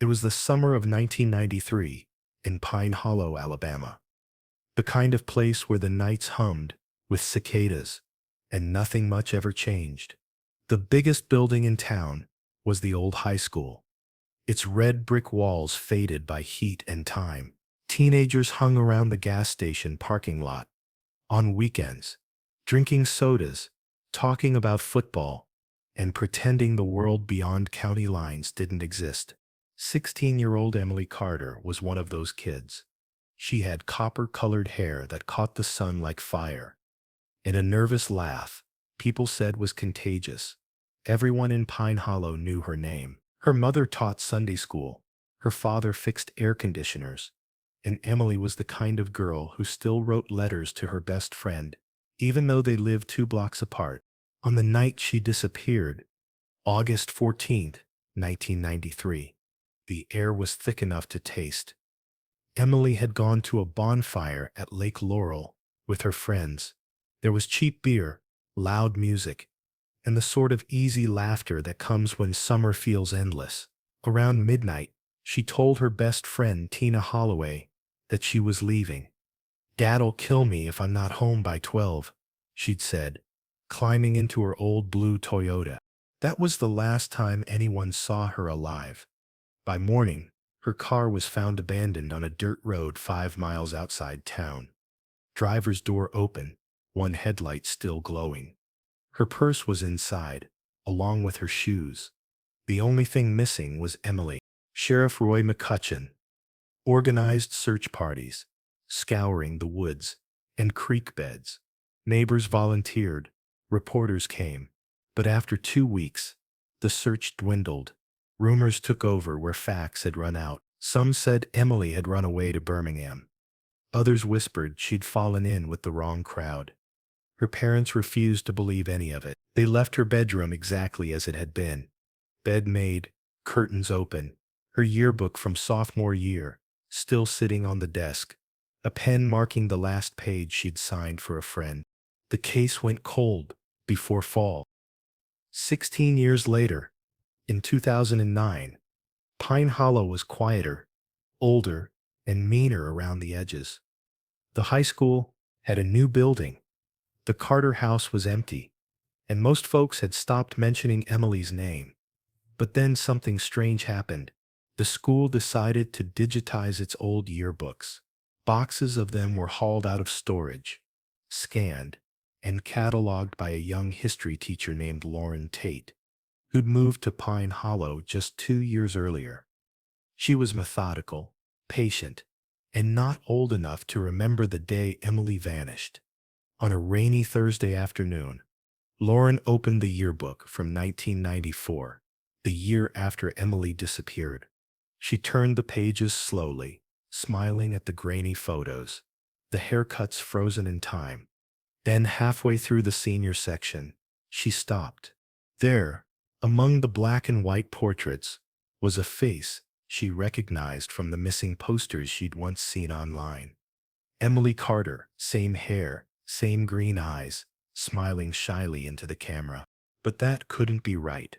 It was the summer of 1993 in Pine Hollow, Alabama, the kind of place where the nights hummed with cicadas and nothing much ever changed. The biggest building in town was the old high school, its red brick walls faded by heat and time. Teenagers hung around the gas station parking lot on weekends, drinking sodas, talking about football, and pretending the world beyond county lines didn't exist. 16-year-old Emily Carter was one of those kids. She had copper-colored hair that caught the sun like fire, and a nervous laugh people said was contagious. Everyone in Pine Hollow knew her name. Her mother taught Sunday school, her father fixed air conditioners, and Emily was the kind of girl who still wrote letters to her best friend, even though they lived 2 blocks apart. On the night she disappeared, August 14th, 1993, the air was thick enough to taste. Emily had gone to a bonfire at Lake Laurel with her friends. There was cheap beer, loud music, and the sort of easy laughter that comes when summer feels endless. Around midnight, she told her best friend Tina Holloway that she was leaving. "Dad'll kill me if I'm not home by 12, she'd said, climbing into her old blue Toyota. That was the last time anyone saw her alive. By morning, her car was found abandoned on a dirt road 5 miles outside town. Driver's door open, one headlight still glowing. Her purse was inside, along with her shoes. The only thing missing was Emily. Sheriff Roy McCutcheon organized search parties, scouring the woods and creek beds. Neighbors volunteered, reporters came. But after 2 weeks, the search dwindled. Rumors took over where facts had run out. Some said Emily had run away to Birmingham. Others whispered she'd fallen in with the wrong crowd. Her parents refused to believe any of it. They left her bedroom exactly as it had been. Bed made, curtains open, her yearbook from sophomore year still sitting on the desk, a pen marking the last page she'd signed for a friend. The case went cold before fall. 16 years later, in 2009, Pine Hollow was quieter, older, and meaner around the edges. The high school had a new building. The Carter house was empty, and most folks had stopped mentioning Emily's name. But then something strange happened. The school decided to digitize its old yearbooks. Boxes of them were hauled out of storage, scanned, and cataloged by a young history teacher named Lauren Tate, who'd moved to Pine Hollow just 2 years earlier. She was methodical, patient, and not old enough to remember the day Emily vanished. On a rainy Thursday afternoon, Lauren opened the yearbook from 1994, the year after Emily disappeared. She turned the pages slowly, smiling at the grainy photos, the haircuts frozen in time. Then halfway through the senior section, she stopped. There, among the black and white portraits, was a face she recognized from the missing posters she'd once seen online. Emily Carter, same hair, same green eyes, smiling shyly into the camera. But that couldn't be right.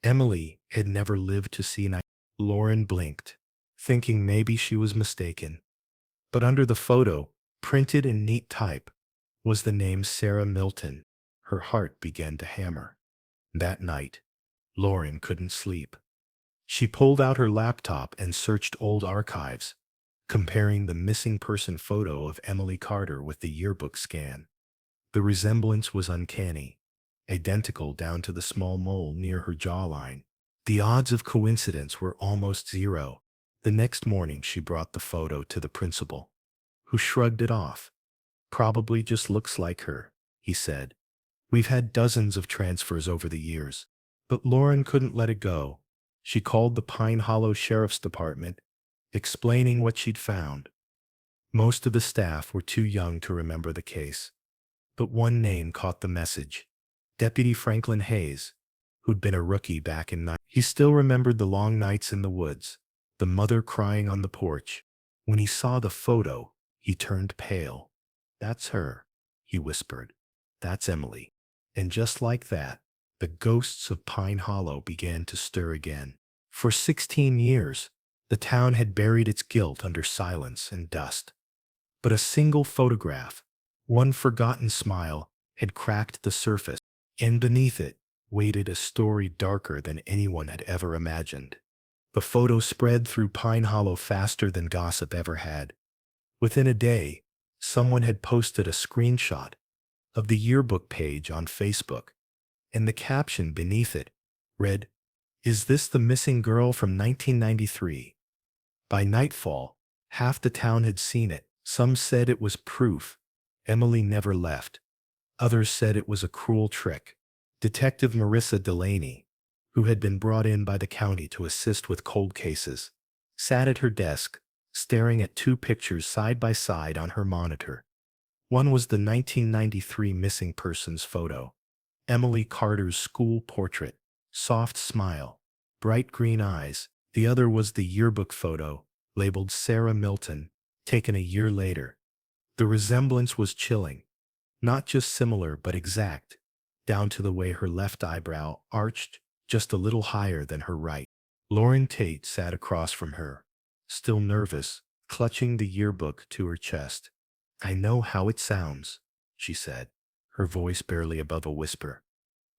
Emily had never lived to see night. Lauren blinked, thinking maybe she was mistaken. But under the photo, printed in neat type, was the name Sarah Milton. Her heart began to hammer. That night, Lauren couldn't sleep. She pulled out her laptop and searched old archives, comparing the missing person photo of Emily Carter with the yearbook scan. The resemblance was uncanny, identical down to the small mole near her jawline. The odds of coincidence were almost zero. The next morning she brought the photo to the principal, who shrugged it off. "Probably just looks like her," he said. "We've had dozens of transfers over the years." But Lauren couldn't let it go. She called the Pine Hollow Sheriff's Department, explaining what she'd found. Most of the staff were too young to remember the case. But one name caught the message. Deputy Franklin Hayes, who'd been a rookie back in He still remembered the long nights in the woods, the mother crying on the porch. When he saw the photo, he turned pale. "That's her," he whispered. "That's Emily." And just like that, the ghosts of Pine Hollow began to stir again. For 16 years, the town had buried its guilt under silence and dust. But a single photograph, one forgotten smile, had cracked the surface, and beneath it waited a story darker than anyone had ever imagined. The photo spread through Pine Hollow faster than gossip ever had. Within a day, someone had posted a screenshot of the yearbook page on Facebook, and the caption beneath it read, "Is this the missing girl from 1993? By nightfall, half the town had seen it. Some said it was proof Emily never left. Others said it was a cruel trick. Detective Marissa Delaney, who had been brought in by the county to assist with cold cases, sat at her desk, staring at two pictures side by side on her monitor. One was the 1993 missing persons photo, Emily Carter's school portrait, soft smile, bright green eyes. The other was the yearbook photo, labeled Sarah Milton, taken a year later. The resemblance was chilling. Not just similar, but exact, down to the way her left eyebrow arched just a little higher than her right. Lauren Tate sat across from her, still nervous, clutching the yearbook to her chest. "I know how it sounds," she said, her voice barely above a whisper.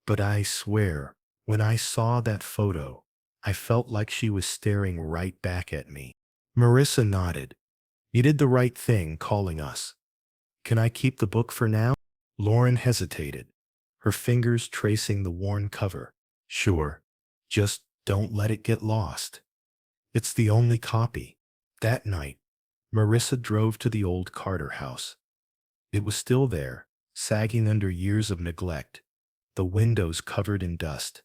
"But I swear, when I saw that photo, I felt like she was staring right back at me." Marissa nodded. "You did the right thing calling us. Can I keep the book for now?" Lauren hesitated, her fingers tracing the worn cover. "Sure. Just don't let it get lost. It's the only copy." That night, Marissa drove to the old Carter house. It was still there, sagging under years of neglect, the windows covered in dust.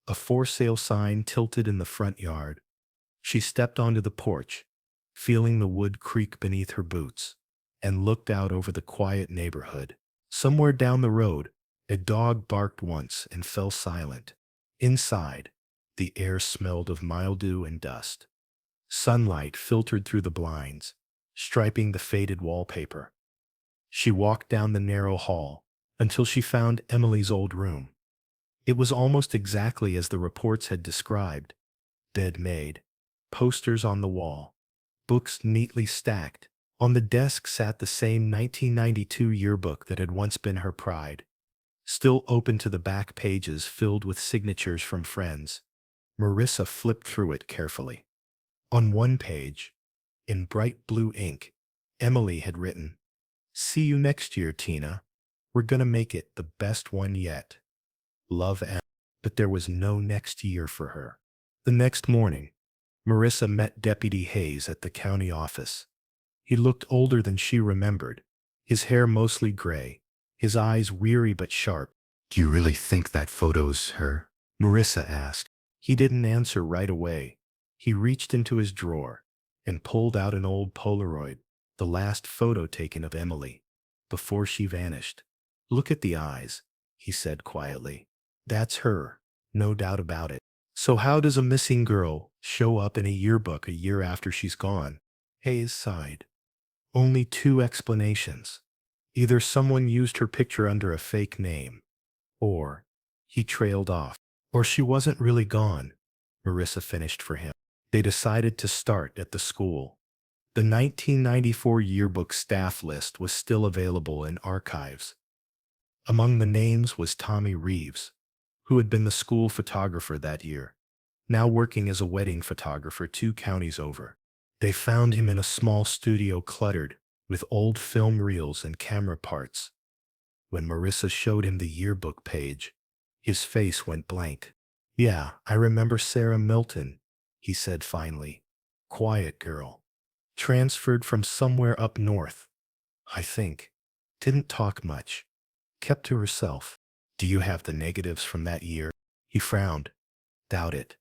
A for sale sign tilted in the front yard. She stepped onto the porch, feeling the wood creak beneath her boots, and looked out over the quiet neighborhood. Somewhere down the road, a dog barked once and fell silent. Inside, the air smelled of mildew and dust. Sunlight filtered through the blinds, striping the faded wallpaper. She walked down the narrow hall until she found Emily's old room. It was almost exactly as the reports had described. Bed made, posters on the wall, books neatly stacked. On the desk sat the same 1992 yearbook that had once been her pride, still open to the back pages filled with signatures from friends. Marissa flipped through it carefully. On one page, in bright blue ink, Emily had written, "See you next year, Tina. We're gonna make it the best one yet. Love, Em." But there was no next year for her. The next morning, Marissa met Deputy Hayes at the county office. He looked older than she remembered, his hair mostly gray, his eyes weary but sharp. "Do you really think that photo's her?" Marissa asked. He didn't answer right away. He reached into his drawer and pulled out an old Polaroid, the last photo taken of Emily, before she vanished. "Look at the eyes," he said quietly. "That's her, no doubt about it." "So how does a missing girl show up in a yearbook a year after she's gone?" Hayes sighed. "Only two explanations. Either someone used her picture under a fake name, or he trailed off, or she wasn't really gone." Marissa finished for him. They decided to start at the school. The 1994 yearbook staff list was still available in archives. Among the names was Tommy Reeves, who had been the school photographer that year, now working as a wedding photographer 2 counties over. They found him in a small studio cluttered with old film reels and camera parts. When Marissa showed him the yearbook page, his face went blank. "Yeah, I remember Sarah Milton," he said finally. "Quiet girl. Transferred from somewhere up north, I think. Didn't talk much. Kept to herself." "Do you have the negatives from that year?" He frowned. "Doubt it.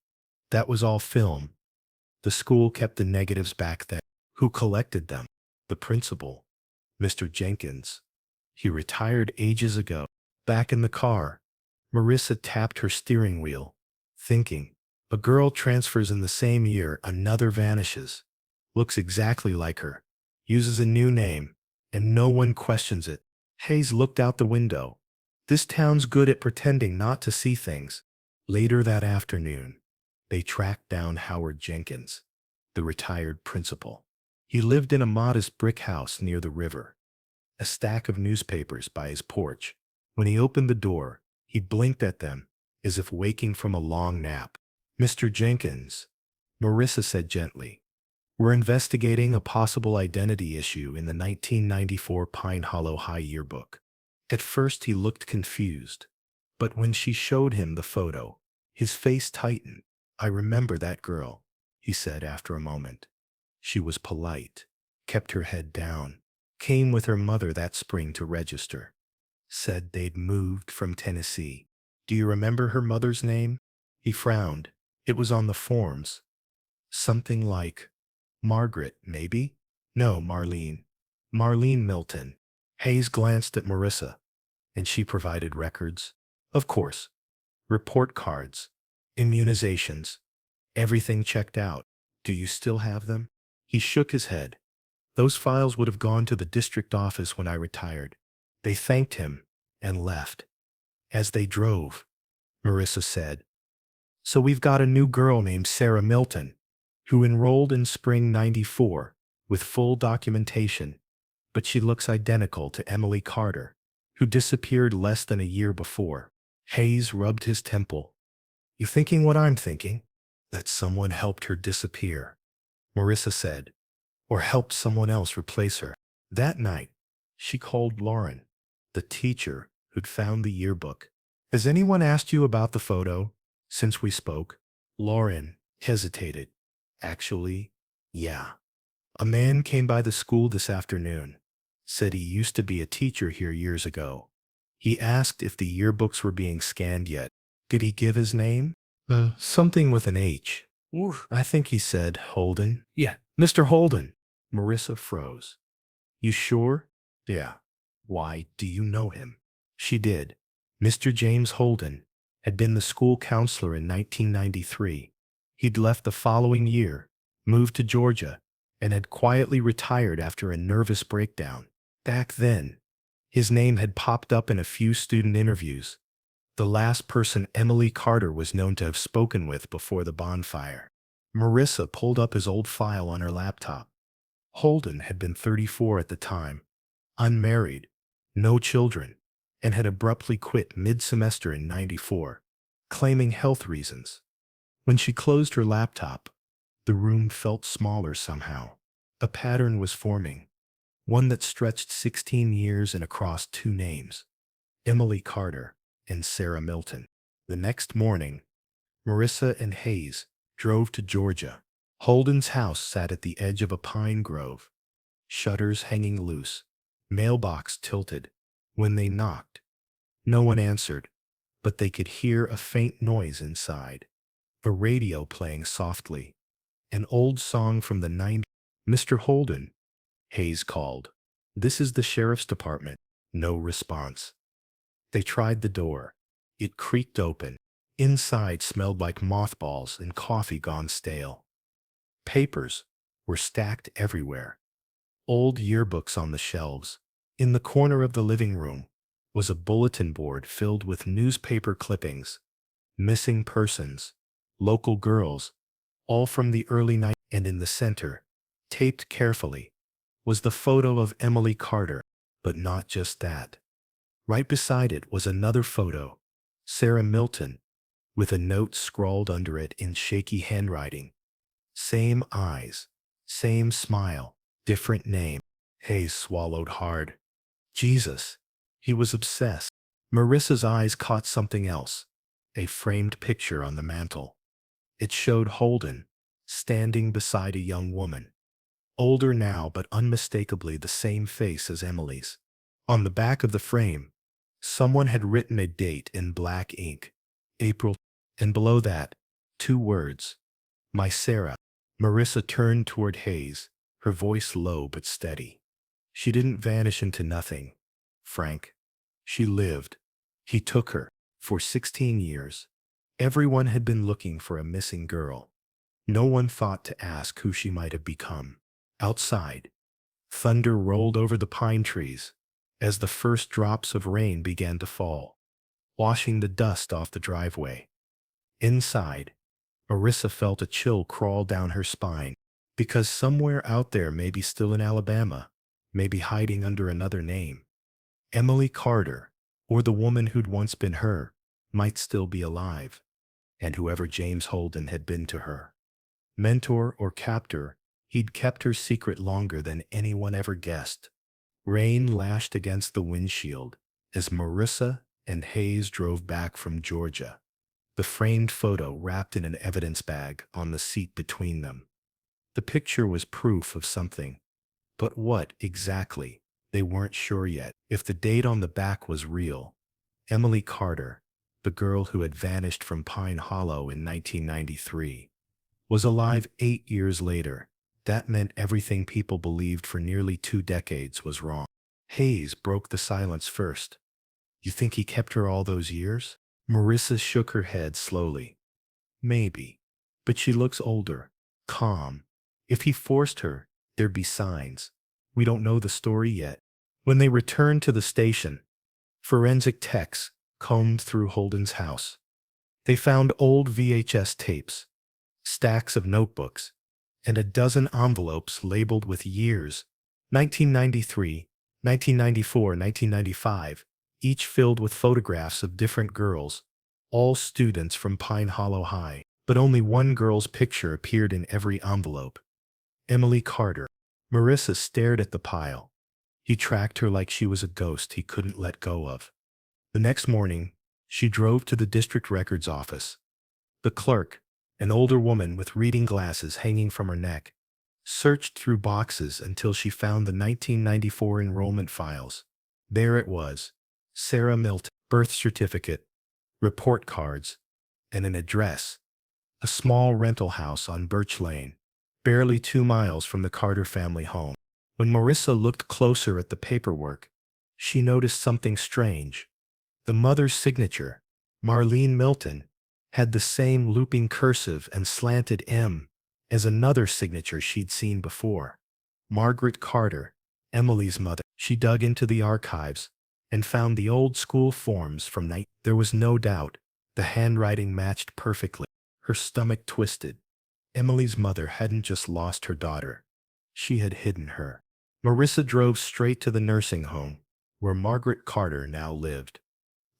That was all film. The school kept the negatives back then." "Who collected them?" "The principal, Mr. Jenkins. He retired ages ago." Back in the car, Marissa tapped her steering wheel, thinking, a girl transfers in the same year, another vanishes. Looks exactly like her, uses a new name, and no one questions it. Hayes looked out the window. This town's good at pretending not to see things. Later that afternoon, They tracked down Howard Jenkins, the retired principal. He lived in a modest brick house near the river, a stack of newspapers by his porch. When he opened the door, he blinked at them, as if waking from a long nap. "Mr. Jenkins," Marissa said gently, "we're investigating a possible identity issue in the 1994 Pine Hollow High yearbook." At first he looked confused, but when she showed him the photo, his face tightened. "I remember that girl," he said after a moment. "She was polite, kept her head down, came with her mother that spring to register. Said they'd moved from Tennessee. Do you remember her mother's name?" He frowned. "It was on the forms. Something like Margaret, maybe?" "No, Marlene. Marlene Milton." Hayes glanced at Marissa. "And she provided records?" "Of course. Report cards, immunizations, everything checked out. Do you still have them?" He shook his head. "Those files would have gone to the district office when I retired." They thanked him and left. As they drove, Marissa said, "So we've got a new girl named Sarah Milton, who enrolled in spring '94 with full documentation, but she looks identical to Emily Carter, who disappeared less than a year before." Hayes rubbed his temple. "You thinking what I'm thinking? That someone helped her disappear," Marissa said, "or helped someone else replace her." That night, she called Lauren, the teacher who'd found the yearbook. "Has anyone asked you about the photo since we spoke?" Lauren hesitated. "Actually, yeah. A man came by the school this afternoon. Said he used to be a teacher here years ago. He asked if the yearbooks were being scanned yet." "Did he give his name?" Something with an H. Oof. I think he said Holden." "Yeah, Mr. Holden." Marissa froze. "You sure?" "Yeah." "Why, do you know him?" She did. Mr. James Holden had been the school counselor in 1993. He'd left the following year, moved to Georgia, and had quietly retired after a nervous breakdown. Back then, his name had popped up in a few student interviews. The last person Emily Carter was known to have spoken with before the bonfire. Marissa pulled up his old file on her laptop. Holden had been 34 at the time, unmarried, no children, and had abruptly quit mid-semester in '94, claiming health reasons. When she closed her laptop, the room felt smaller somehow. A pattern was forming, one that stretched 16 years and across two names, Emily Carter and Sarah Milton. The next morning, Marissa and Hayes drove to Georgia. Holden's house sat at the edge of a pine grove, shutters hanging loose, mailbox tilted. When they knocked, no one answered, but they could hear a faint noise inside, a radio playing softly, an old song from the '90s. "Mr. Holden," Hayes called. "This is the sheriff's department." No response. They tried the door. It creaked open. Inside smelled like mothballs and coffee gone stale. Papers were stacked everywhere. Old yearbooks on the shelves. In the corner of the living room was a bulletin board filled with newspaper clippings, missing persons, local girls, all from the early '90s. And in the center, taped carefully, was the photo of Emily Carter. But not just that. Right beside it was another photo, Sarah Milton, with a note scrawled under it in shaky handwriting. Same eyes, same smile, different name. Hayes swallowed hard. Jesus, he was obsessed. Marissa's eyes caught something else, a framed picture on the mantel. It showed Holden, standing beside a young woman, older now but unmistakably the same face as Emily's. On the back of the frame, someone had written a date in black ink, April, and below that, two words, "My Sarah." Marissa turned toward Hayes, her voice low but steady. "She didn't vanish into nothing, Frank. She lived. He took her. For 16 years. Everyone had been looking for a missing girl. No one thought to ask who she might have become." Outside, thunder rolled over the pine trees as the first drops of rain began to fall, washing the dust off the driveway. Inside, Marissa felt a chill crawl down her spine, because somewhere out there, maybe still in Alabama, maybe hiding under another name, Emily Carter, or the woman who'd once been her, might still be alive, and whoever James Holden had been to her, mentor or captor, he'd kept her secret longer than anyone ever guessed. Rain lashed against the windshield as Marissa and Hayes drove back from Georgia, the framed photo wrapped in an evidence bag on the seat between them. The picture was proof of something, but what exactly? They weren't sure yet. If the date on the back was real, Emily Carter, the girl who had vanished from Pine Hollow in 1993, was alive 8 years later. That meant everything people believed for nearly 2 decades was wrong. Hayes broke the silence first. You think he kept her all those years? Marissa shook her head slowly. Maybe. But she looks older, calm. If he forced her, there'd be signs. We don't know the story yet. When they returned to the station, forensic techs combed through Holden's house. They found old VHS tapes, stacks of notebooks, and a dozen envelopes labeled with years, 1993, 1994, 1995, each filled with photographs of different girls, all students from Pine Hollow High. But only one girl's picture appeared in every envelope. Emily Carter. Marissa stared at the pile. He tracked her like she was a ghost he couldn't let go of. The next morning, she drove to the district records office. The clerk, an older woman with reading glasses hanging from her neck, searched through boxes until she found the 1994 enrollment files. There it was, Sarah Milton, birth certificate, report cards, and an address, a small rental house on Birch Lane, barely 2 miles from the Carter family home. When Marissa looked closer at the paperwork, she noticed something strange. The mother's signature, Marlene Milton, had the same looping cursive and slanted M as another signature she'd seen before. Margaret Carter, Emily's mother. She dug into the archives and found the old school forms from night. There was no doubt the handwriting matched perfectly. Her stomach twisted. Emily's mother hadn't just lost her daughter. She had hidden her. Marissa drove straight to the nursing home, where Margaret Carter now lived.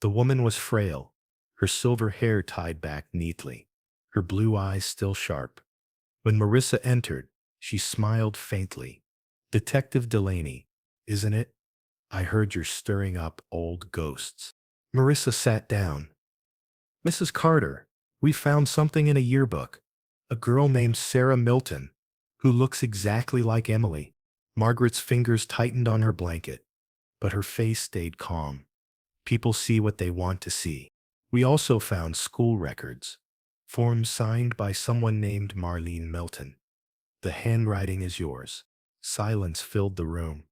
The woman was frail, her silver hair tied back neatly, her blue eyes still sharp. When Marissa entered, she smiled faintly. Detective Delaney, isn't it? I heard you're stirring up old ghosts. Marissa sat down. Mrs. Carter, we found something in a yearbook. A girl named Sarah Milton, who looks exactly like Emily. Margaret's fingers tightened on her blanket, but her face stayed calm. People see what they want to see. We also found school records, forms signed by someone named Marlene Milton. The handwriting is yours. Silence filled the room.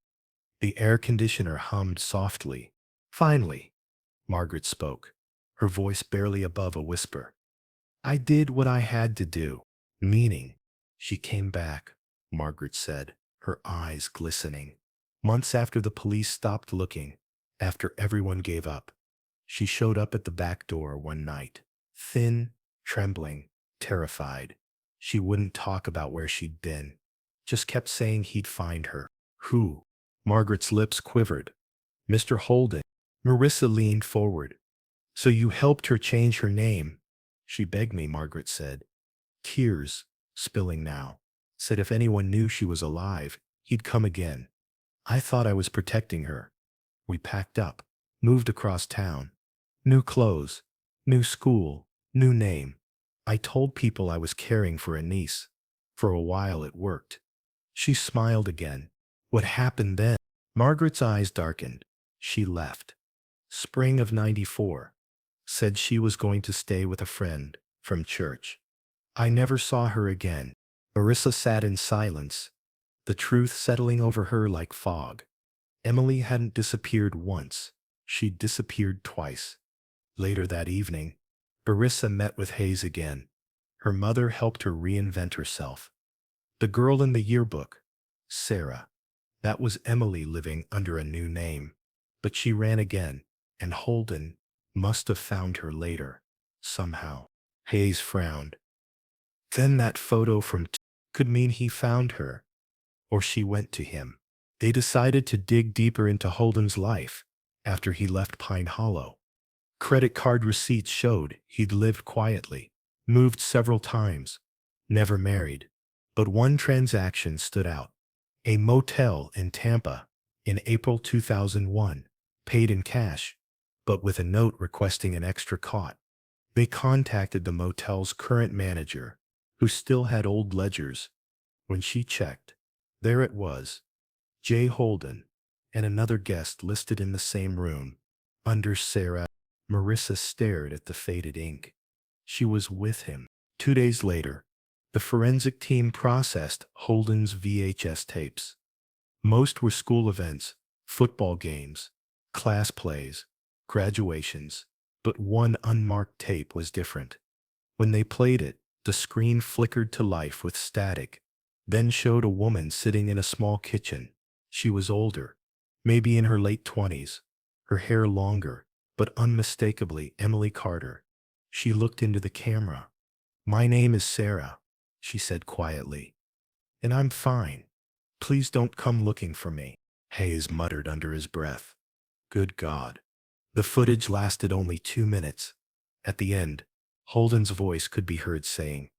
The air conditioner hummed softly. Finally, Margaret spoke, her voice barely above a whisper. I did what I had to do. Meaning, she came back, Margaret said, her eyes glistening. Months after the police stopped looking, after everyone gave up, she showed up at the back door one night, thin, trembling, terrified. She wouldn't talk about where she'd been, just kept saying he'd find her. Who? Margaret's lips quivered. Mr. Holden. Marissa leaned forward. So you helped her change her name? She begged me, Margaret said. Tears, spilling now, said if anyone knew she was alive, he'd come again. I thought I was protecting her. We packed up, moved across town. New clothes, new school, new name. I told people I was caring for a niece. For a while it worked. She smiled again. What happened then? Margaret's eyes darkened. She left. Spring of '94. Said she was going to stay with a friend from church. I never saw her again. Marissa sat in silence, the truth settling over her like fog. Emily hadn't disappeared once. She'd disappeared twice. Later that evening, Marissa met with Hayes again. Her mother helped her reinvent herself. The girl in the yearbook, Sarah. That was Emily living under a new name. But she ran again, and Holden must have found her later, somehow. Hayes frowned. Then that photo from could mean he found her, or she went to him. They decided to dig deeper into Holden's life after he left Pine Hollow. Credit card receipts showed he'd lived quietly, moved several times, never married. But one transaction stood out. A motel in Tampa in April 2001, paid in cash, but with a note requesting an extra cot. They contacted the motel's current manager, who still had old ledgers. When she checked, there it was, Jay Holden, and another guest listed in the same room. Under Sarah, Marissa stared at the faded ink. She was with him. 2 days later, the forensic team processed Holden's VHS tapes. Most were school events, football games, class plays, graduations, but one unmarked tape was different. When they played it, the screen flickered to life with static, then showed a woman sitting in a small kitchen. She was older, maybe in her late 20s, her hair longer, but unmistakably Emily Carter. She looked into the camera. "My name is Sarah," she said quietly, "and I'm fine. Please don't come looking for me." Hayes muttered under his breath. Good God. The footage lasted only 2 minutes. At the end, Holden's voice could be heard saying,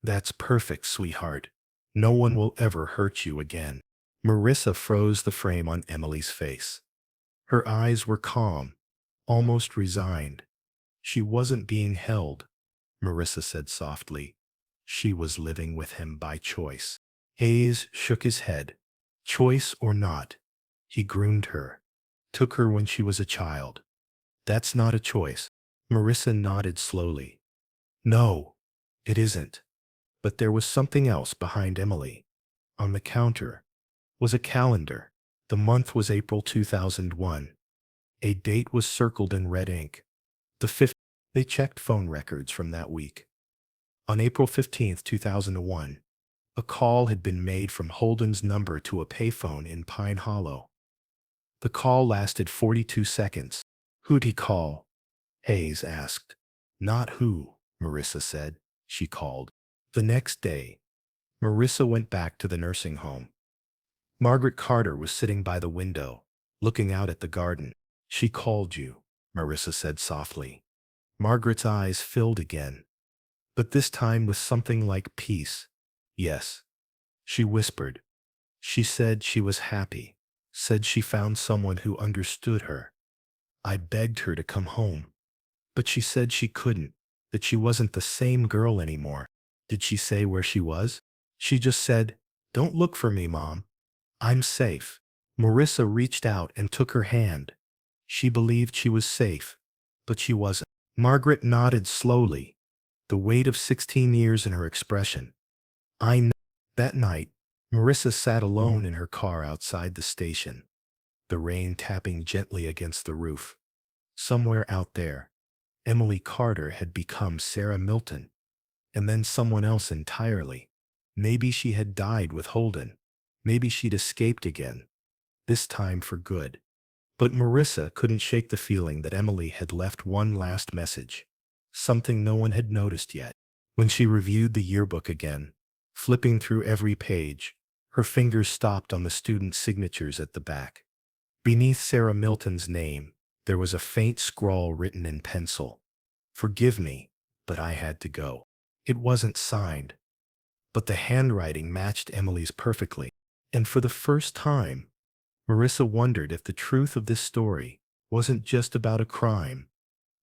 "That's perfect, sweetheart. No one will ever hurt you again." Marissa froze the frame on Emily's face. Her eyes were calm, almost resigned. She wasn't being held, Marissa said softly. She was living with him by choice. Hayes shook his head. Choice or not, he groomed her, took her when she was a child. That's not a choice. Marissa nodded slowly. No, it isn't. But there was something else behind Emily. On the counter was a calendar. The month was April 2001. A date was circled in red ink. The 5th. They checked phone records from that week. On April 15th, 2001, a call had been made from Holden's number to a payphone in Pine Hollow. The call lasted 42 seconds. Who'd he call? Hayes asked. Not who, Marissa said. She called. The next day, Marissa went back to the nursing home. Margaret Carter was sitting by the window, looking out at the garden. She called you, Marissa said softly. Margaret's eyes filled again, but this time with something like peace. Yes, she whispered. She said she was happy, said she found someone who understood her. I begged her to come home, but she said she couldn't, that she wasn't the same girl anymore. Did she say where she was? She just said, "Don't look for me, Mom. I'm safe." Marissa reached out and took her hand. She believed she was safe, but she wasn't. Margaret nodded slowly, the weight of 16 years in her expression. I know. That night, Marissa sat alone in her car outside the station, the rain tapping gently against the roof. Somewhere out there, Emily Carter had become Sarah Milton, and then someone else entirely. Maybe she had died with Holden. Maybe she'd escaped again, this time for good. But Marissa couldn't shake the feeling that Emily had left one last message, something no one had noticed yet. When she reviewed the yearbook again, flipping through every page, her fingers stopped on the student signatures at the back. Beneath Sarah Milton's name, there was a faint scrawl written in pencil. Forgive me, but I had to go. It wasn't signed, but the handwriting matched Emily's perfectly. And for the first time, Marissa wondered if the truth of this story wasn't just about a crime,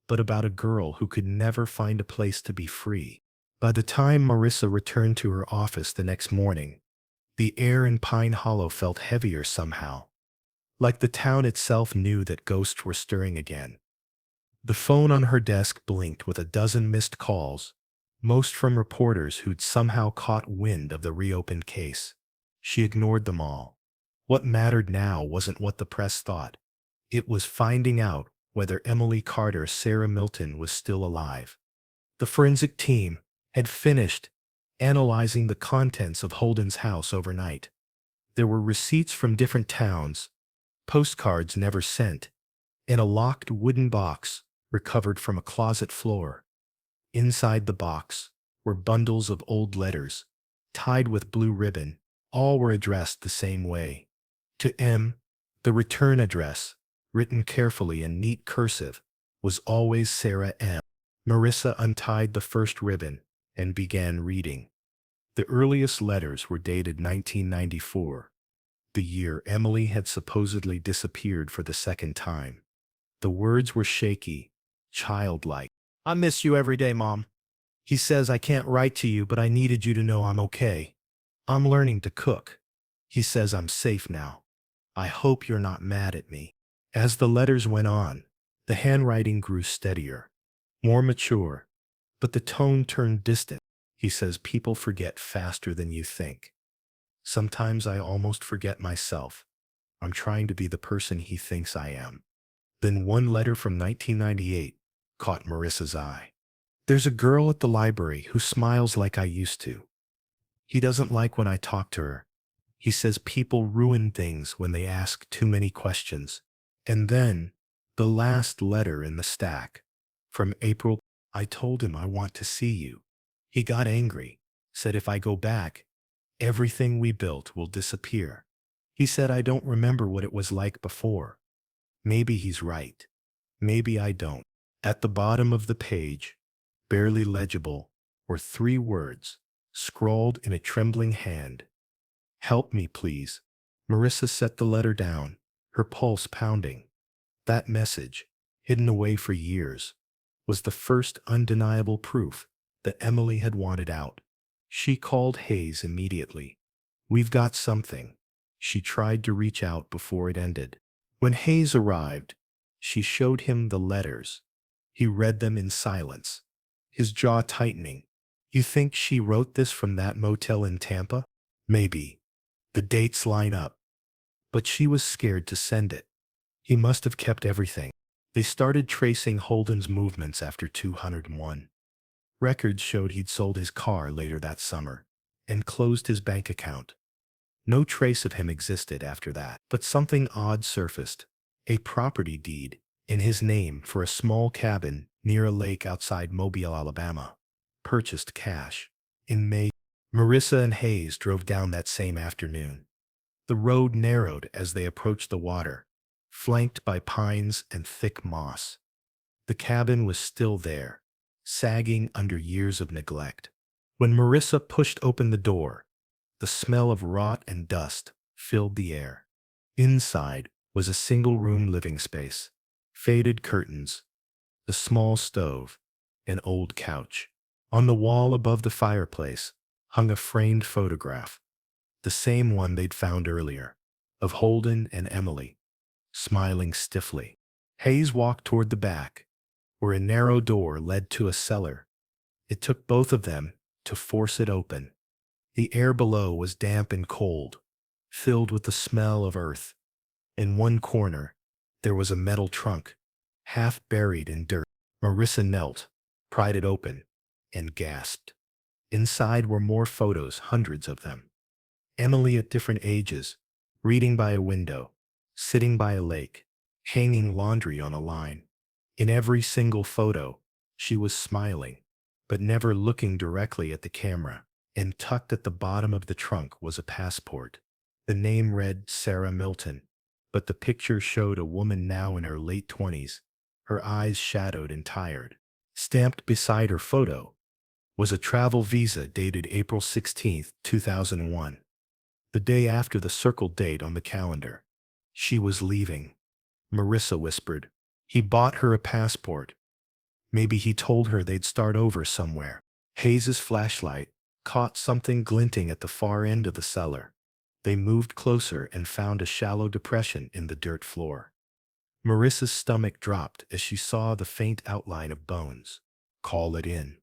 but about a girl who could never find a place to be free. By the time Marissa returned to her office the next morning, the air in Pine Hollow felt heavier somehow, like the town itself knew that ghosts were stirring again. The phone on her desk blinked with a dozen missed calls, most from reporters who'd somehow caught wind of the reopened case. She ignored them all. What mattered now wasn't what the press thought. It was finding out whether Emily Carter Sarah Milton was still alive. The forensic team had finished analyzing the contents of Holden's house overnight. There were receipts from different towns, postcards never sent, and a locked wooden box recovered from a closet floor. Inside the box were bundles of old letters, tied with blue ribbon. All were addressed the same way. To M, the return address, written carefully in neat cursive, was always Sarah M. Marissa untied the first ribbon and began reading. The earliest letters were dated 1994, the year Emily had supposedly disappeared for the second time. The words were shaky, childlike. I miss you every day, Mom. He says I can't write to you, but I needed you to know I'm okay. I'm learning to cook. He says I'm safe now. I hope you're not mad at me. As the letters went on, the handwriting grew steadier, more mature, but the tone turned distant. He says people forget faster than you think. Sometimes I almost forget myself. I'm trying to be the person he thinks I am. Then one letter from 1998 caught Marissa's eye. There's a girl at the library who smiles like I used to. He doesn't like when I talk to her. He says people ruin things when they ask too many questions. And then, the last letter in the stack. From April, I told him I want to see you. He got angry, said if I go back, everything we built will disappear. He said I don't remember what it was like before. Maybe he's right. Maybe I don't. At the bottom of the page, barely legible, were 3 words, scrawled in a trembling hand. Help me, please. Marissa set the letter down, her pulse pounding. That message, hidden away for years, was the first undeniable proof that Emily had wanted out. She called Hayes immediately. We've got something. She tried to reach out before it ended. When Hayes arrived, she showed him the letters. He read them in silence, his jaw tightening. You think she wrote this from that motel in Tampa? Maybe. The dates line up. But she was scared to send it. He must have kept everything. They started tracing Holden's movements after 201. Records showed he'd sold his car later that summer and closed his bank account. No trace of him existed after that, but something odd surfaced. A property deed in his name for a small cabin near a lake outside Mobile, Alabama. Purchased cash. In May, Marissa and Hayes drove down that same afternoon. The road narrowed as they approached the water, flanked by pines and thick moss. The cabin was still there, sagging under years of neglect. When Marissa pushed open the door, the smell of rot and dust filled the air. Inside was a single-room living space, faded curtains, a small stove, an old couch. On the wall above the fireplace hung a framed photograph, the same one they'd found earlier, of Holden and Emily, smiling stiffly. Hayes walked toward the back, where a narrow door led to a cellar. It took both of them to force it open. The air below was damp and cold, filled with the smell of earth. In one corner, there was a metal trunk, half buried in dirt. Marissa knelt, pried it open, and gasped. Inside were more photos, hundreds of them. Emily at different ages, reading by a window, sitting by a lake, hanging laundry on a line. In every single photo, she was smiling, but never looking directly at the camera. And tucked at the bottom of the trunk was a passport. The name read Sarah Milton, but the picture showed a woman now in her late 20s, her eyes shadowed and tired. Stamped beside her photo was a travel visa dated April 16, 2001. The day after the circled date on the calendar. She was leaving. Marissa whispered. He bought her a passport. Maybe he told her they'd start over somewhere. Hayes's flashlight caught something glinting at the far end of the cellar. They moved closer and found a shallow depression in the dirt floor. Marissa's stomach dropped as she saw the faint outline of bones. Call it in,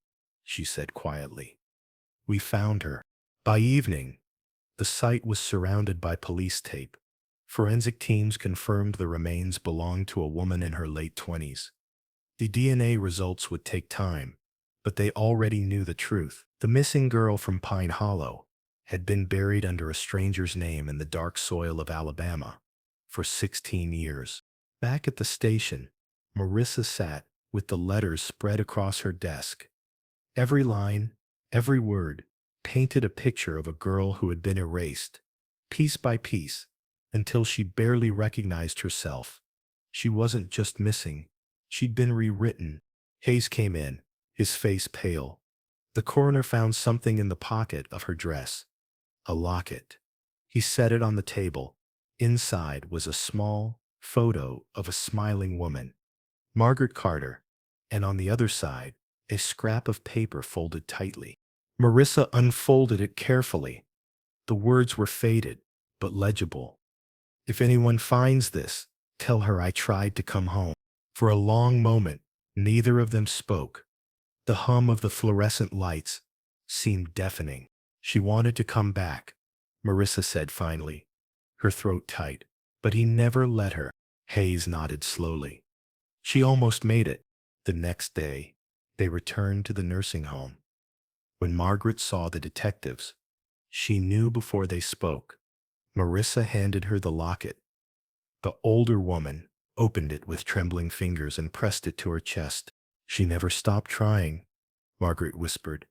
she said quietly. We found her. By evening, the site was surrounded by police tape. Forensic teams confirmed the remains belonged to a woman in her late 20s. The DNA results would take time, but they already knew the truth. The missing girl from Pine Hollow had been buried under a stranger's name in the dark soil of Alabama for 16 years. Back at the station, Marissa sat with the letters spread across her desk. Every line, Every word painted a picture of a girl who had been erased, piece by piece, until she barely recognized herself. She wasn't just missing. She'd been rewritten. Hayes came in, his face pale. The coroner found something in the pocket of her dress. A locket. He set it on the table. Inside was a small photo of a smiling woman, Margaret Carter, and on the other side, a scrap of paper folded tightly. Marissa unfolded it carefully. The words were faded, but legible. "If anyone finds this, tell her I tried to come home." For a long moment, neither of them spoke. The hum of the fluorescent lights seemed deafening. "She wanted to come back," Marissa said finally, her throat tight. "But he never let her." Hayes nodded slowly. "She almost made it." The next day, they returned to the nursing home. When Margaret saw the detectives, she knew before they spoke. Marissa handed her the locket. The older woman opened it with trembling fingers and pressed it to her chest. "She never stopped trying," Margaret whispered.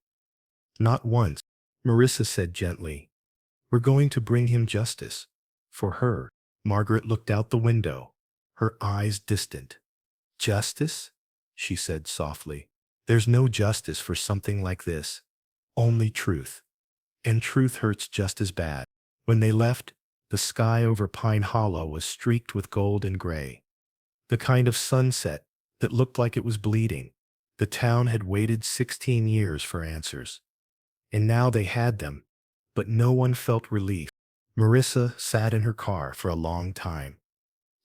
"Not once," Marissa said gently. "We're going to bring him justice. For her." Margaret looked out the window, her eyes distant. "Justice?" she said softly. "There's no justice for something like this. Only truth. And truth hurts just as bad." When they left, the sky over Pine Hollow was streaked with gold and gray. The kind of sunset that looked like it was bleeding. The town had waited 16 years for answers. And now they had them, but no one felt relief. Marissa sat in her car for a long time,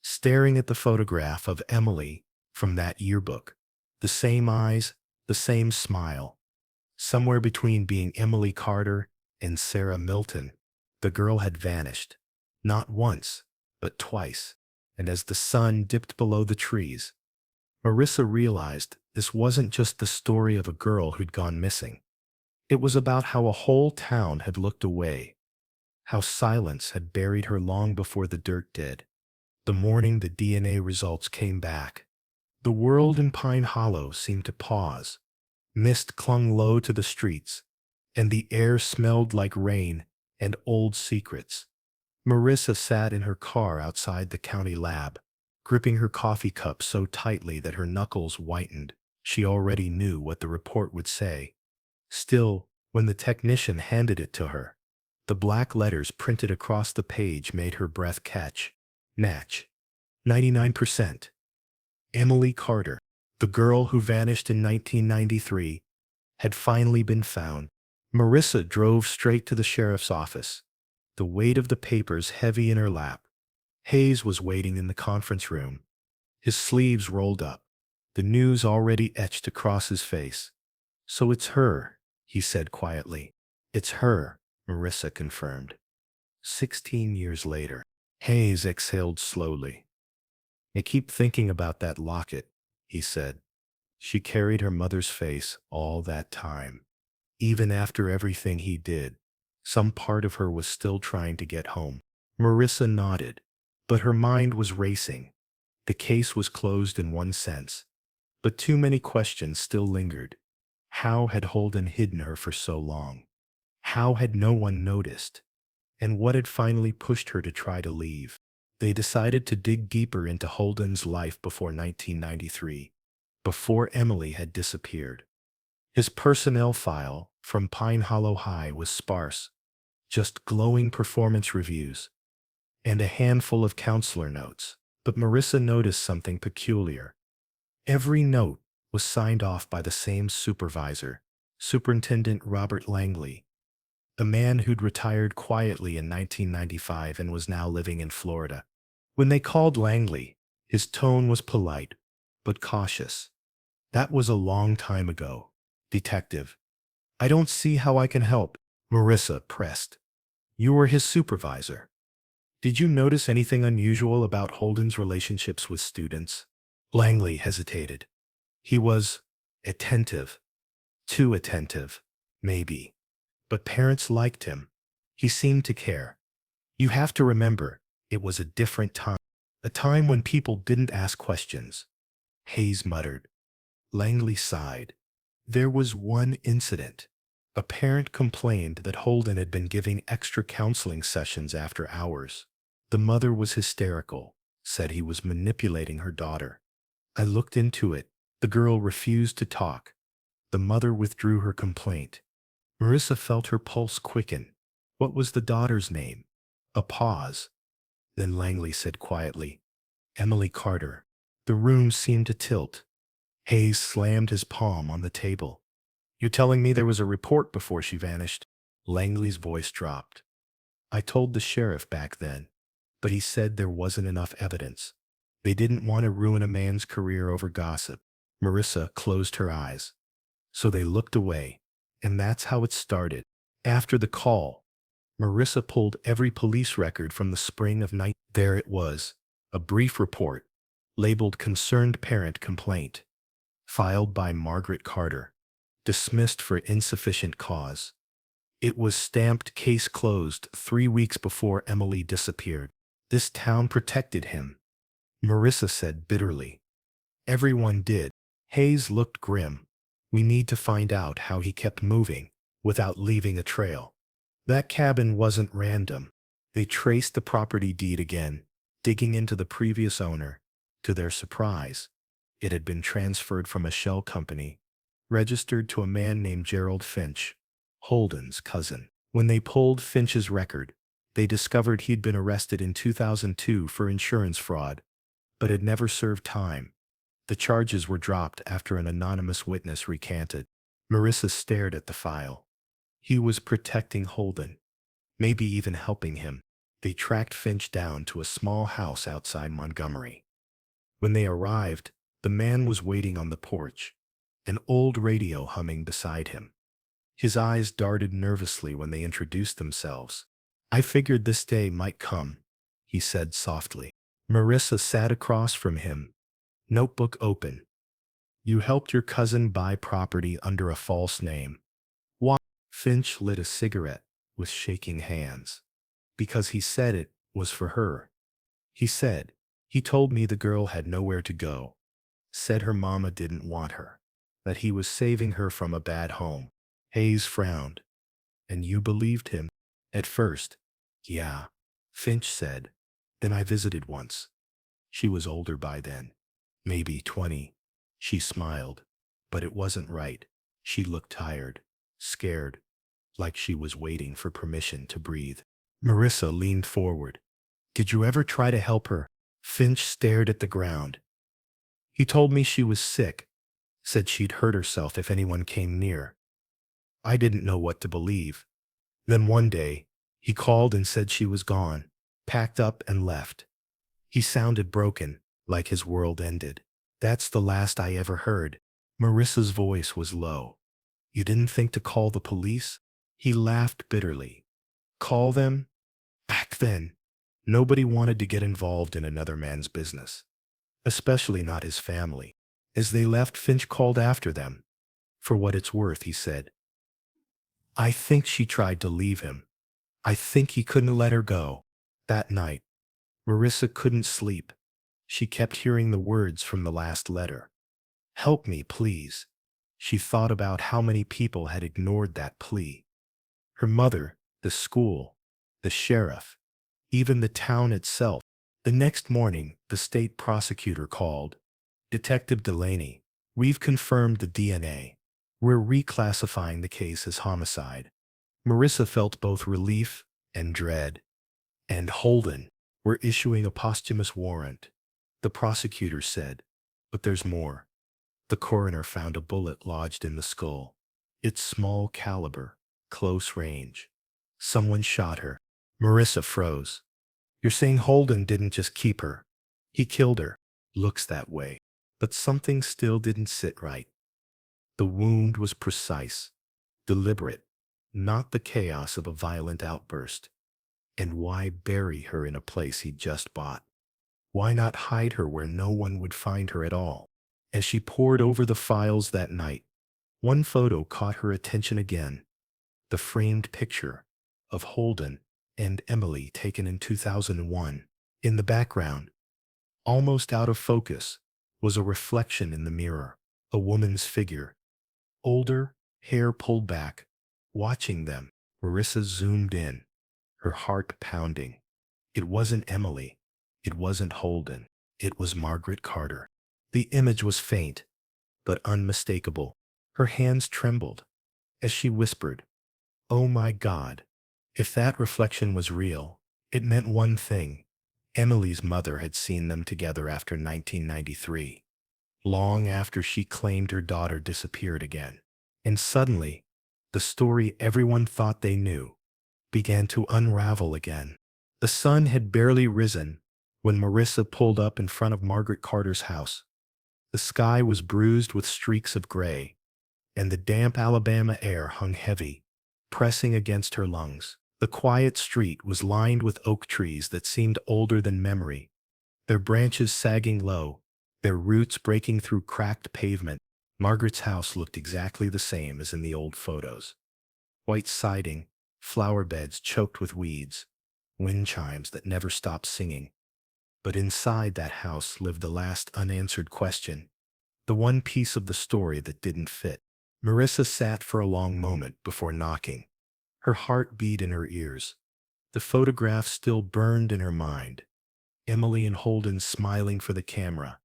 staring at the photograph of Emily from that yearbook. The same eyes, the same smile. Somewhere between being Emily Carter and Sarah Milton, the girl had vanished. Not once, but twice. And as the sun dipped below the trees, Marissa realized this wasn't just the story of a girl who'd gone missing. It was about how a whole town had looked away, how silence had buried her long before the dirt did. The morning the DNA results came back, the world in Pine Hollow seemed to pause. Mist clung low to the streets, and the air smelled like rain and old secrets. Marissa sat in her car outside the county lab, gripping her coffee cup so tightly that her knuckles whitened. She already knew what the report would say. Still, when the technician handed it to her, the black letters printed across the page made her breath catch. Natch. 99%. Emily Carter, the girl who vanished in 1993, had finally been found. Marissa drove straight to the sheriff's office, the weight of the papers heavy in her lap. Hayes was waiting in the conference room, his sleeves rolled up, the news already etched across his face. "So it's her," he said quietly. "It's her," Marissa confirmed. 16 years later. Hayes exhaled slowly. "I keep thinking about that locket," he said. "She carried her mother's face all that time. Even after everything he did, some part of her was still trying to get home." Marissa nodded, but her mind was racing. The case was closed in one sense, but too many questions still lingered. How had Holden hidden her for so long? How had no one noticed? And what had finally pushed her to try to leave? They decided to dig deeper into Holden's life before 1993, before Emily had disappeared. His personnel file from Pine Hollow High was sparse, just glowing performance reviews and a handful of counselor notes. But Marissa noticed something peculiar. Every note was signed off by the same supervisor, Superintendent Robert Langley, a man who'd retired quietly in 1995 and was now living in Florida. When they called Langley, his tone was polite, but cautious. "That was a long time ago, Detective. I don't see how I can help," Marissa pressed. "You were his supervisor. Did you notice anything unusual about Holden's relationships with students?" Langley hesitated. "He was attentive. Too attentive, maybe. But parents liked him. He seemed to care. You have to remember, it was a different time. A time when people didn't ask questions." Hayes muttered. Langley sighed. "There was one incident. A parent complained that Holden had been giving extra counseling sessions after hours. The mother was hysterical, said he was manipulating her daughter. I looked into it. The girl refused to talk. The mother withdrew her complaint. Marissa felt her pulse quicken. What was the daughter's name? A pause. Then Langley said quietly, Emily Carter. The room seemed to tilt. Hayes slammed his palm on the table. "You're telling me there was a report before she vanished?" Langley's voice dropped. "I told the sheriff back then, but he said there wasn't enough evidence. They didn't want to ruin a man's career over gossip." Marissa closed her eyes. So they looked away, and that's how it started. After the call, Marissa pulled every police record from the spring of night. There it was, a brief report, labeled Concerned Parent Complaint, filed by Margaret Carter, dismissed for insufficient cause. It was stamped case closed 3 weeks before Emily disappeared. This town protected him, Marissa said bitterly. Everyone did. Hayes looked grim. We need to find out how he kept moving without leaving a trail. That cabin wasn't random. They traced the property deed again, digging into the previous owner. To their surprise, it had been transferred from a shell company, registered to a man named Gerald Finch, Holden's cousin. When they pulled Finch's record, they discovered he'd been arrested in 2002 for insurance fraud, but had never served time. The charges were dropped after an anonymous witness recanted. Marissa stared at the file. He was protecting Holden, maybe even helping him. They tracked Finch down to a small house outside Montgomery. When they arrived, the man was waiting on the porch, an old radio humming beside him. His eyes darted nervously when they introduced themselves. "I figured this day might come," he said softly. Marissa sat across from him, notebook open. "You helped your cousin buy property under a false name." "Why?" Finch lit a cigarette with shaking hands. "Because he said it was for her. He told me the girl had nowhere to go. Said her mama didn't want her. That he was saving her from a bad home." Hayes frowned. "And you believed him?" "At first, yeah," Finch said. "Then I visited once. She was older by then. Maybe 20. She smiled, but it wasn't right. She looked tired, scared, like she was waiting for permission to breathe." Marissa leaned forward. "Did you ever try to help her?" Finch stared at the ground. "He told me she was sick, said she'd hurt herself if anyone came near. I didn't know what to believe. Then one day, he called and said she was gone, packed up and left. He sounded broken, like his world ended. That's the last I ever heard." Marissa's voice was low. "You didn't think to call the police?" He laughed bitterly. "Call them? Back then, nobody wanted to get involved in another man's business, especially not his family." As they left, Finch called after them. "For what it's worth," he said, "I think she tried to leave him. I think he couldn't let her go." That night, Marissa couldn't sleep. She kept hearing the words from the last letter. "Help me, please." She thought about how many people had ignored that plea. Her mother, the school, the sheriff, even the town itself. The next morning, the state prosecutor called. "Detective Delaney, we've confirmed the DNA. We're reclassifying the case as homicide." Marissa felt both relief and dread. "And Holden, we're issuing a posthumous warrant," the prosecutor said. "But there's more. The coroner found a bullet lodged in the skull. It's small caliber, close range. Someone shot her." Marissa froze. "You're saying Holden didn't just keep her? He killed her." "Looks that way." But something still didn't sit right. The wound was precise, deliberate, not the chaos of a violent outburst. And why bury her in a place he'd just bought? Why not hide her where no one would find her at all? As she pored over the files that night, one photo caught her attention again. The framed picture of Holden and Emily taken in 2001. In the background, almost out of focus, was a reflection in the mirror. A woman's figure. Older, hair pulled back, Watching them, Marissa zoomed in, her heart pounding. It wasn't Emily. It wasn't Holden. It was Margaret Carter. The image was faint, but unmistakable. Her hands trembled as she whispered, "Oh my God." If that reflection was real, it meant one thing. Emily's mother had seen them together after 1993, long after she claimed her daughter disappeared again. And suddenly, the story everyone thought they knew began to unravel again. The sun had barely risen when Marissa pulled up in front of Margaret Carter's house. The sky was bruised with streaks of gray, and the damp Alabama air hung heavy, pressing against her lungs. The quiet street was lined with oak trees that seemed older than memory, their branches sagging low, their roots breaking through cracked pavement. Margaret's house looked exactly the same as in the old photos. White siding, flower beds choked with weeds, wind chimes that never stopped singing. But inside that house lived the last unanswered question, the one piece of the story that didn't fit. Marissa sat for a long moment before knocking. Her heart beat in her ears. The photograph still burned in her mind. Emily and Holden smiling for the camera,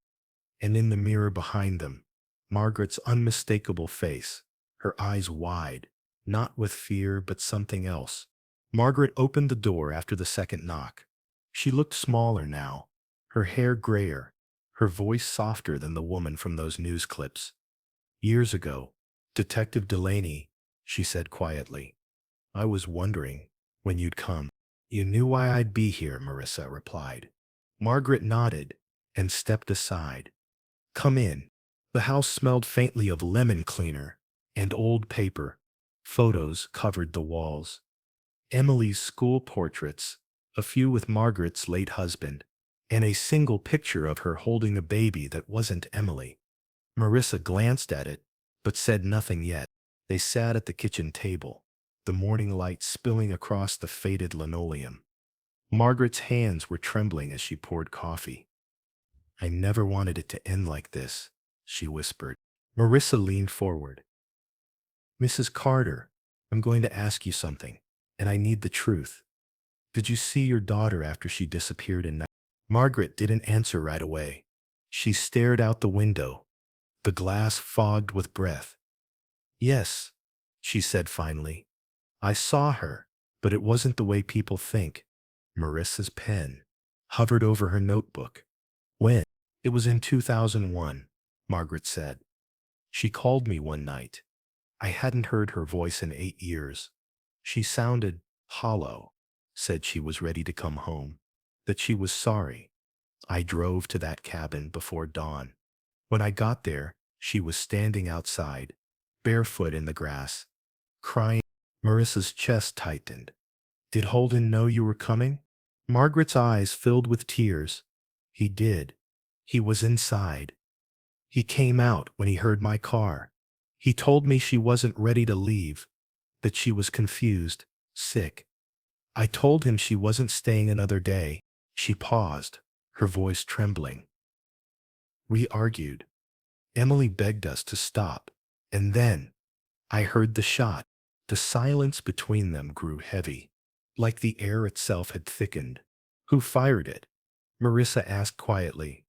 and in the mirror behind them, Margaret's unmistakable face, her eyes wide, not with fear but something else. Margaret opened the door after the second knock. She looked smaller now, her hair grayer, her voice softer than the woman from those news clips. "Years ago, Detective Delaney," she said quietly. "I was wondering when you'd come." "You knew why I'd be here," Marissa replied. Margaret nodded and stepped aside. "Come in." The house smelled faintly of lemon cleaner and old paper. Photos covered the walls. Emily's school portraits, a few with Margaret's late husband, and a single picture of her holding a baby that wasn't Emily. Marissa glanced at it, but said nothing yet. They sat at the kitchen table, the morning light spilling across the faded linoleum. Margaret's hands were trembling as she poured coffee. "I never wanted it to end like this," she whispered. Marissa leaned forward. "Mrs. Carter, I'm going to ask you something, and I need the truth. Did you see your daughter after she disappeared in night?" Margaret didn't answer right away. She stared out the window, the glass fogged with breath. "Yes," she said finally. "I saw her, but it wasn't the way people think." Marissa's pen hovered over her notebook. "When?" "It was in 2001, Margaret said. "She called me one night. I hadn't heard her voice in 8 years. She sounded hollow, said she was ready to come home, that she was sorry. I drove to that cabin before dawn. When I got there, she was standing outside, barefoot in the grass, crying." Marissa's chest tightened. "Did Holden know you were coming?" Margaret's eyes filled with tears. "He did. He was inside. He came out when he heard my car. He told me she wasn't ready to leave, that she was confused, sick. I told him she wasn't staying another day." She paused, her voice trembling. "We argued. Emily begged us to stop. And then I heard the shot." The silence between them grew heavy, like the air itself had thickened. "Who fired it?" Marissa asked quietly.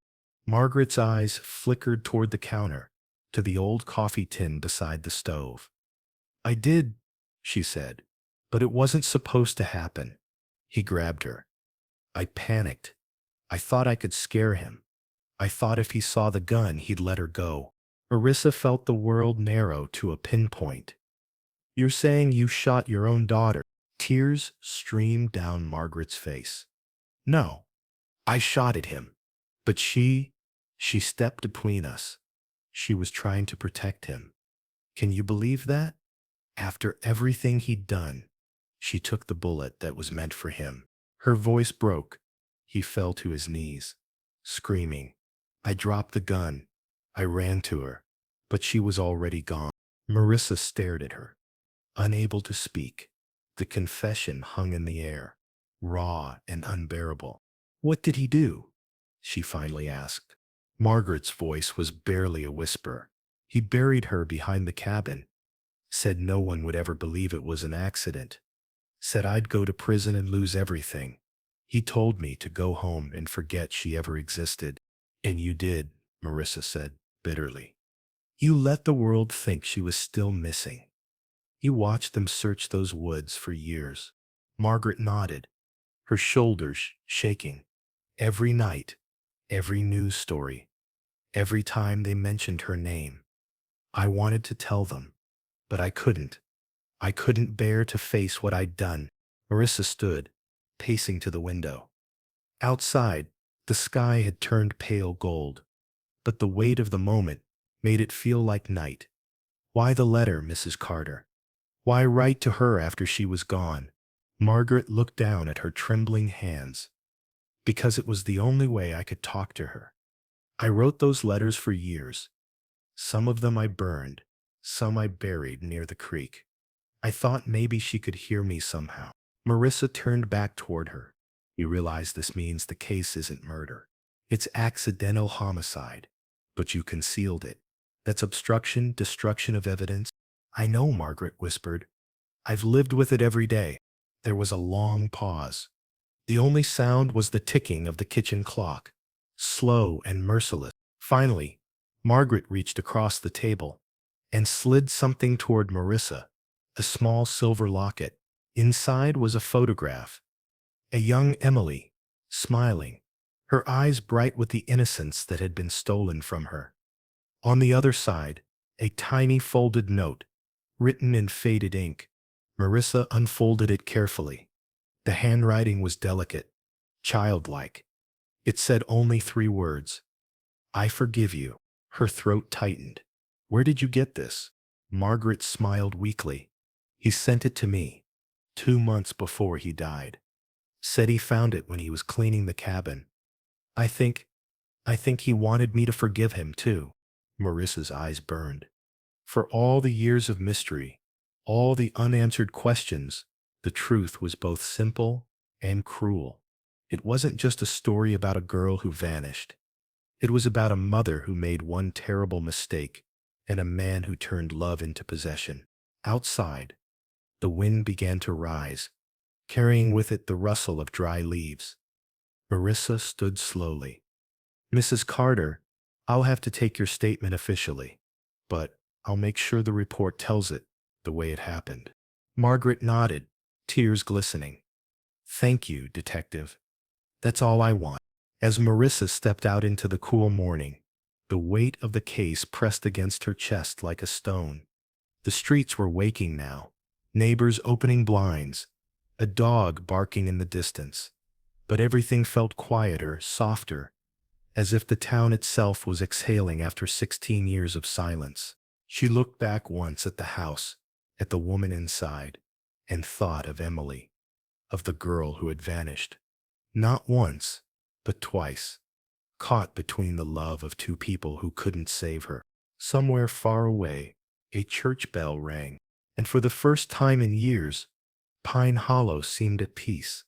Margaret's eyes flickered toward the counter, to the old coffee tin beside the stove. "I did," she said, "but it wasn't supposed to happen." He grabbed her. "I panicked. I thought I could scare him. I thought if he saw the gun, he'd let her go." Marissa felt the world narrow to a pinpoint. "You're saying you shot your own daughter?" Tears streamed down Margaret's face. "No, I shot at him. But she stepped between us. She was trying to protect him. Can you believe that? After everything he'd done, she took the bullet that was meant for him." Her voice broke. He fell to his knees, screaming. "I dropped the gun. I ran to her, but she was already gone." Marissa stared at her, unable to speak. The confession hung in the air, raw and unbearable. "What did he do?" she finally asked. Margaret's voice was barely a whisper. "He buried her behind the cabin. Said no one would ever believe it was an accident. Said I'd go to prison and lose everything. He told me to go home and forget she ever existed. And you did, Marissa said bitterly. You let the world think she was still missing. You watched them search those woods for years. Margaret nodded, her shoulders shaking. Every night, every news story, every time they mentioned her name. I wanted to tell them, but I couldn't. I couldn't bear to face what I'd done. Marissa stood, pacing to the window. Outside, the sky had turned pale gold, but the weight of the moment made it feel like night. Why the letter, Mrs. Carter? Why write to her after she was gone? Margaret looked down at her trembling hands. Because it was the only way I could talk to her. I wrote those letters for years. Some of them I burned, some I buried near the creek. I thought maybe she could hear me somehow. Marissa turned back toward her. You realize this means the case isn't murder. It's accidental homicide. But you concealed it. That's obstruction, destruction of evidence. I know, Margaret whispered. I've lived with it every day. There was a long pause. The only sound was the ticking of the kitchen clock, slow and merciless. Finally, Margaret reached across the table and slid something toward Marissa, a small silver locket. Inside was a photograph, a young Emily, smiling, her eyes bright with the innocence that had been stolen from her. On the other side, a tiny folded note, written in faded ink. Marissa unfolded it carefully. The handwriting was delicate, childlike. It said only 3 words. I forgive you. Her throat tightened. Where did you get this? Margaret smiled weakly. He sent it to me, 2 months before he died. Said he found it when he was cleaning the cabin. I think he wanted me to forgive him too. Marissa's eyes burned. For all the years of mystery, all the unanswered questions, the truth was both simple and cruel. It wasn't just a story about a girl who vanished. It was about a mother who made one terrible mistake and a man who turned love into possession. Outside, the wind began to rise, carrying with it the rustle of dry leaves. Marissa stood slowly. Mrs. Carter, I'll have to take your statement officially, but I'll make sure the report tells it the way it happened. Margaret nodded, tears glistening. Thank you, Detective. That's all I want. As Marissa stepped out into the cool morning, the weight of the case pressed against her chest like a stone. The streets were waking now, neighbors opening blinds, a dog barking in the distance. But everything felt quieter, softer, as if the town itself was exhaling after 16 years of silence. She looked back once at the house, at the woman inside, and thought of Emily, of the girl who had vanished. Not once, but twice, caught between the love of 2 people who couldn't save her. Somewhere far away, a church bell rang, and for the first time in years, Pine Hollow seemed at peace.